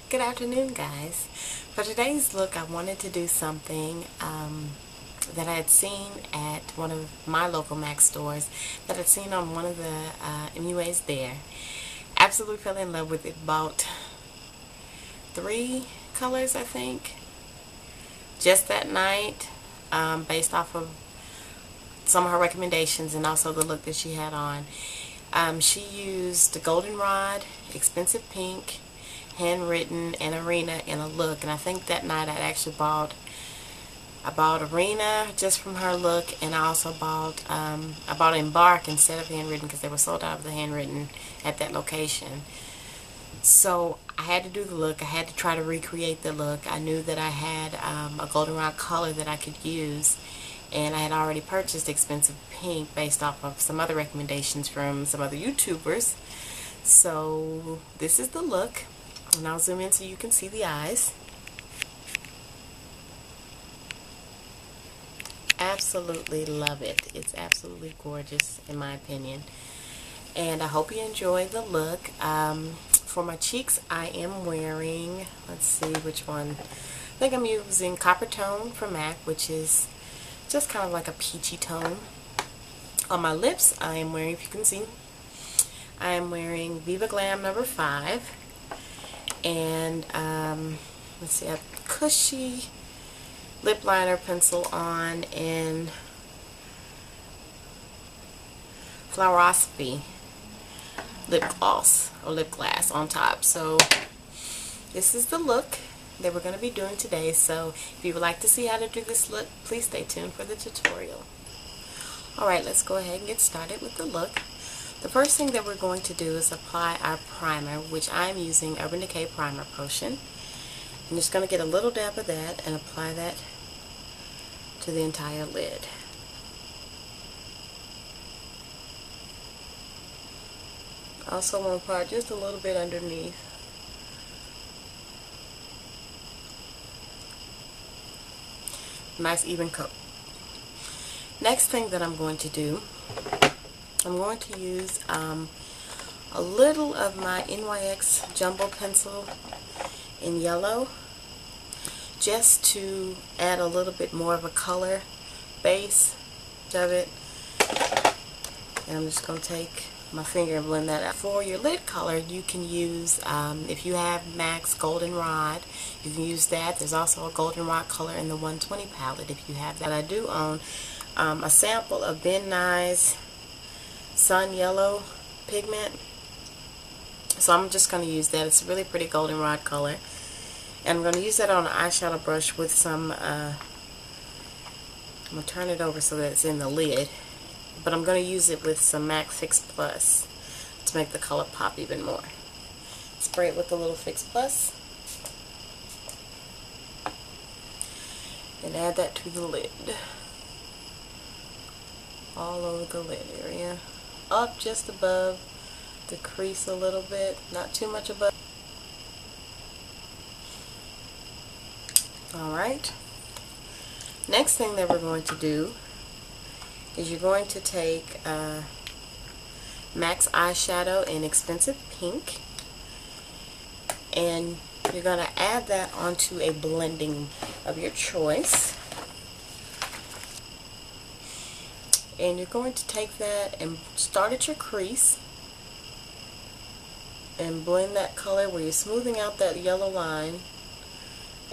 Good afternoon, guys. For today's look, I wanted to do something that I had seen at one of my local MAC stores, that I'd seen on one of the MUAs there. Absolutely fell in love with it. Bought 3 colors, I think, just that night, based off of some of her recommendations and also the look that she had on. She used the goldenrod, expensive pink, handwritten, and arena in a look, and I think that night I actually bought arena just from her look, and I also bought embark instead of handwritten because they were sold out of the handwritten at that location. So I had to do the look. I had to try to recreate the look. I knew that I had a goldenrod color that I could use, and I had already purchased expensive pink based off of some other recommendations from some other YouTubers. So this is the look, and I'll zoom in so you can see the eyes. Absolutely love it. It's absolutely gorgeous in my opinion, and I hope you enjoy the look. For my cheeks, I am wearing, let's see which one. I think I'm using Copper Tone from MAC, which is just kind of like a peachy tone. On my lips, I am wearing, if you can see, I am wearing Viva Glam number 5. And let's see, I have Cushy lip liner pencil on in Flowerosophy lip gloss or lip glass on top. So this is the look that we're going to be doing today. So if you would like to see how to do this look, please stay tuned for the tutorial. Alright, let's go ahead and get started with the look. The first thing that we're going to do is apply our primer, which I'm using Urban Decay Primer Potion. I'm just going to get a little dab of that and apply that to the entire lid. Also want to apply just a little bit underneath. Nice even coat. Next thing that I'm going to do, I'm going to use a little of my NYX Jumbo Pencil in yellow, just to add a little bit more of a color base of it. And I'm just going to take my finger and blend that out. For your lid color, you can use, if you have MAC's Goldenrod, you can use that. There's also a Goldenrod color in the 120 palette if you have that. I do own a sample of Ben Nye's Sun Yellow pigment, so I'm just going to use that. It's a really pretty goldenrod color, and I'm going to use that on an eyeshadow brush with some I'm going to turn it over so that it's in the lid, but I'm going to use it with some MAC Fix Plus to make the color pop even more. Spray it with a little Fix Plus and add that to the lid, all over the lid area, up just above the crease a little bit, not too much above. Alright, next thing that we're going to do is you're going to take MAC's eyeshadow in Expensive Pink, and you're going to add that onto a blending of your choice. And you're going to take that and start at your crease and blend that color where you're smoothing out that yellow line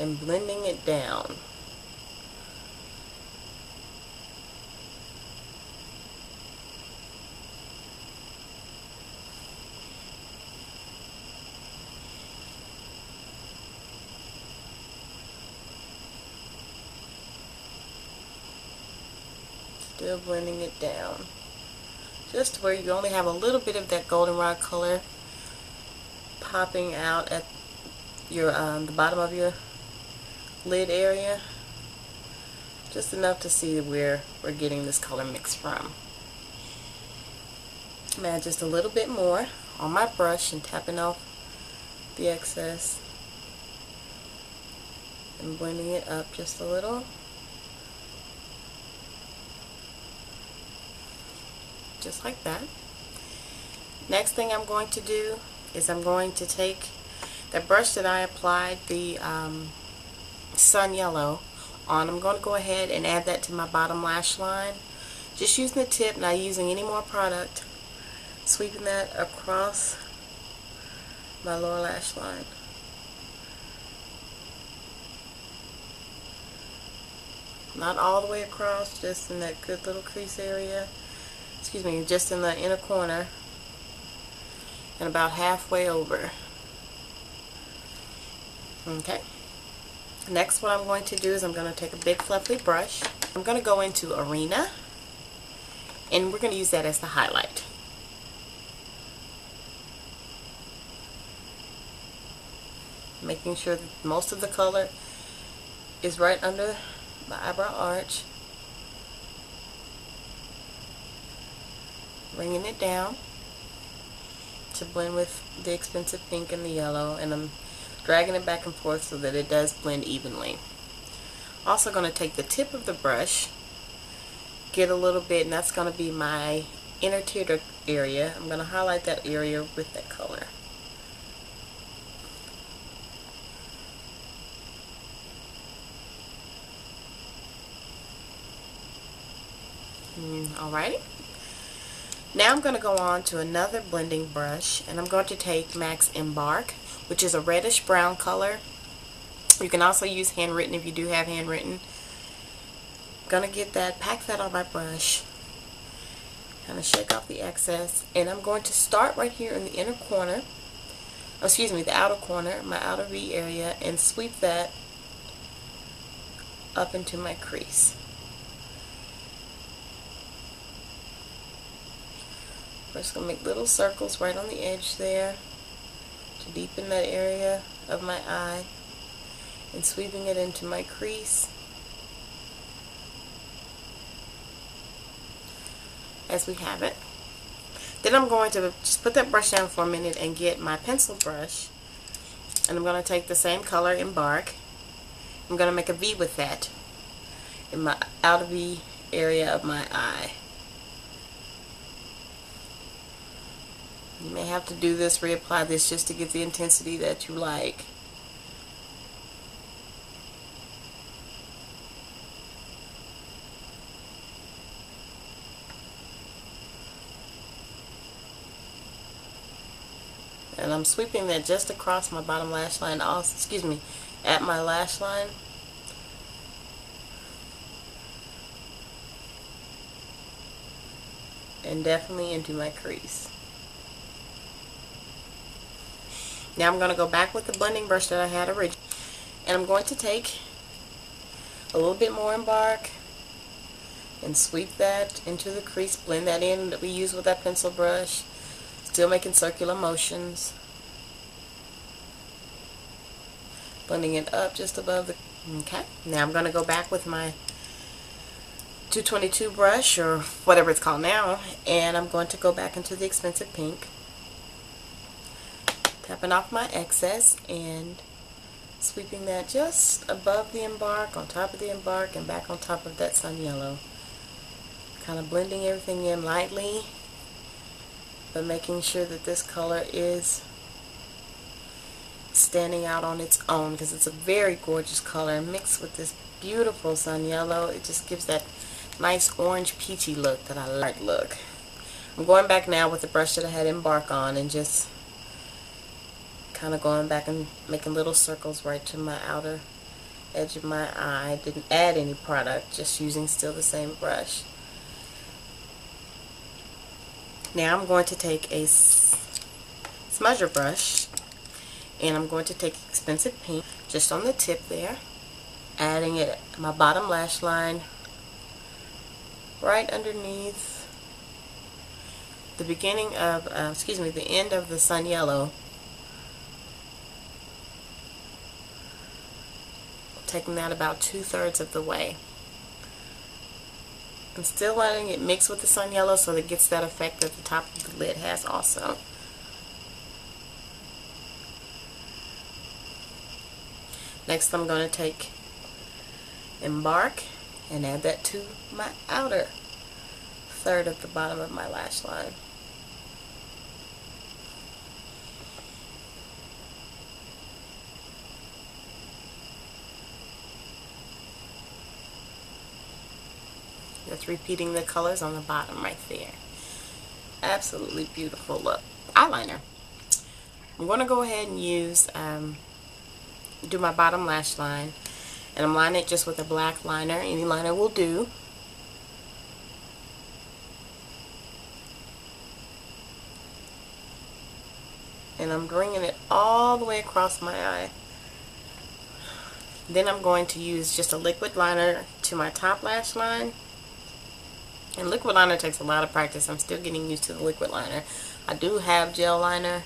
and blending it down. Still blending it down, just where you only have a little bit of that goldenrod color popping out at your the bottom of your lid area, just enough to see where we're getting this color mix from. I'm add just a little bit more on my brush and tapping off the excess and blending it up just a little. Just like that. Next thing I'm going to do is I'm going to take the brush that I applied the sun yellow on, I'm going to go ahead and add that to my bottom lash line. Just using the tip, not using any more product. Sweeping that across my lower lash line. Not all the way across, just in that good little crease area. Excuse me, just in the inner corner. And about halfway over. Okay. Next, what I'm going to do is I'm going to take a big fluffy brush. I'm going to go into Arena. And we're going to use that as the highlight. Making sure that most of the color is right under my eyebrow arch. Bringing it down to blend with the expensive pink and the yellow, and I'm dragging it back and forth so that it does blend evenly. Also going to take the tip of the brush, get a little bit, and that's going to be my inner tear area. I'm going to highlight that area with that color. Alrighty. Now I'm going to go on to another blending brush, and I'm going to take MAC's Embark, which is a reddish brown color. You can also use handwritten if you do have handwritten. I'm going to get that, pack that on my brush, kind of shake off the excess, and I'm going to start right here in the inner corner, excuse me, the outer corner, my outer V area, and sweep that up into my crease. We're just going to make little circles right on the edge there to deepen that area of my eye, and sweeping it into my crease as we have it. Then I'm going to just put that brush down for a minute and get my pencil brush, and I'm going to take the same color, Embark. I'm going to make a V with that in my outer V area of my eye. You may have to do this, reapply this just to get the intensity that you like. And I'm sweeping that just across my bottom lash line, also, excuse me, at my lash line. And definitely into my crease. Now I'm going to go back with the blending brush that I had originally, and I'm going to take a little bit more Embark and sweep that into the crease, blend that in that we used with that pencil brush, still making circular motions, blending it up just above the, okay. Now I'm going to go back with my 222 brush, or whatever it's called now, and I'm going to go back into the expensive pink, tapping off my excess and sweeping that just above the Embark, on top of the Embark, and back on top of that sun yellow. Kind of blending everything in lightly, but making sure that this color is standing out on its own, because it's a very gorgeous color mixed with this beautiful sun yellow. It just gives that nice orange peachy look that I like. Look, I'm going back now with the brush that I had Embark on, and just kind of going back and making little circles right to my outer edge of my eye. Didn't add any product, just using still the same brush. Now I'm going to take a smudger brush, and I'm going to take expensive pink just on the tip there, adding it to my bottom lash line, right underneath the beginning of, the end of the sun yellow. Taking that about 2/3 of the way. I'm still letting it mix with the sun yellow so that it gets that effect that the top of the lid has also. Next I'm going to take Embark and add that to my outer third of the bottom of my lash line. just repeating the colors on the bottom right there. Absolutely beautiful look. Eyeliner. I'm going to go ahead and use, do my bottom lash line. And I'm lining it just with a black liner. Any liner will do. And I'm bringing it all the way across my eye. Then I'm going to use just a liquid liner to my top lash line. And liquid liner takes a lot of practice. I'm still getting used to the liquid liner. I do have gel liner,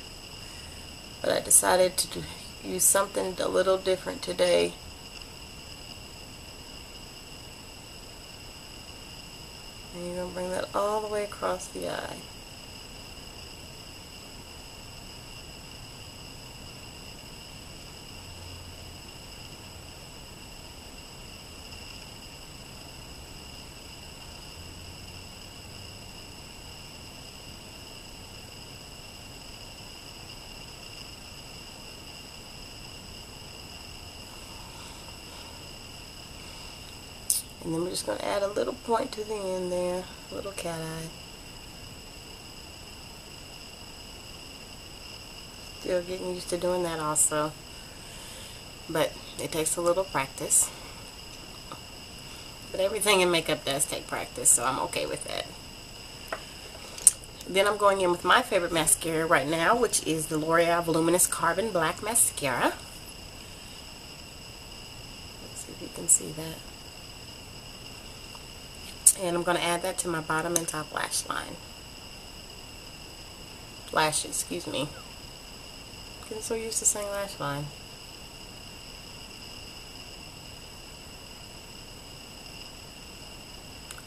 but I decided to use something a little different today. And you're going to bring that all the way across the eye. And then we're just going to add a little point to the end there, a little cat eye. Still getting used to doing that also, but it takes a little practice. But everything in makeup does take practice, so I'm okay with that. Then I'm going in with my favorite mascara right now, which is the L'Oreal Voluminous Carbon Black Mascara. Let's see if you can see that. And I'm going to add that to my bottom and top lash line. Lashes, excuse me. Getting so used to saying lash line.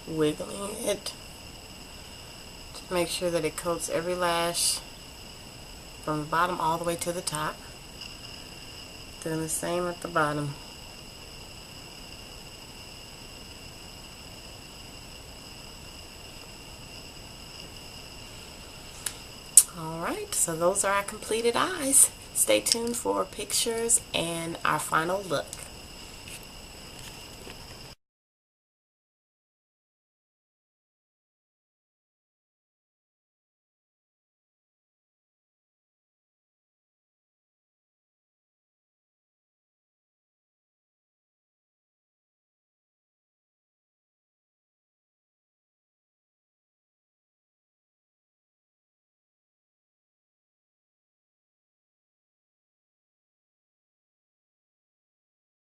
Wiggling it to make sure that it coats every lash from the bottom all the way to the top. Doing the same at the bottom. Alright, so those are our completed eyes. Stay tuned for pictures and our final look.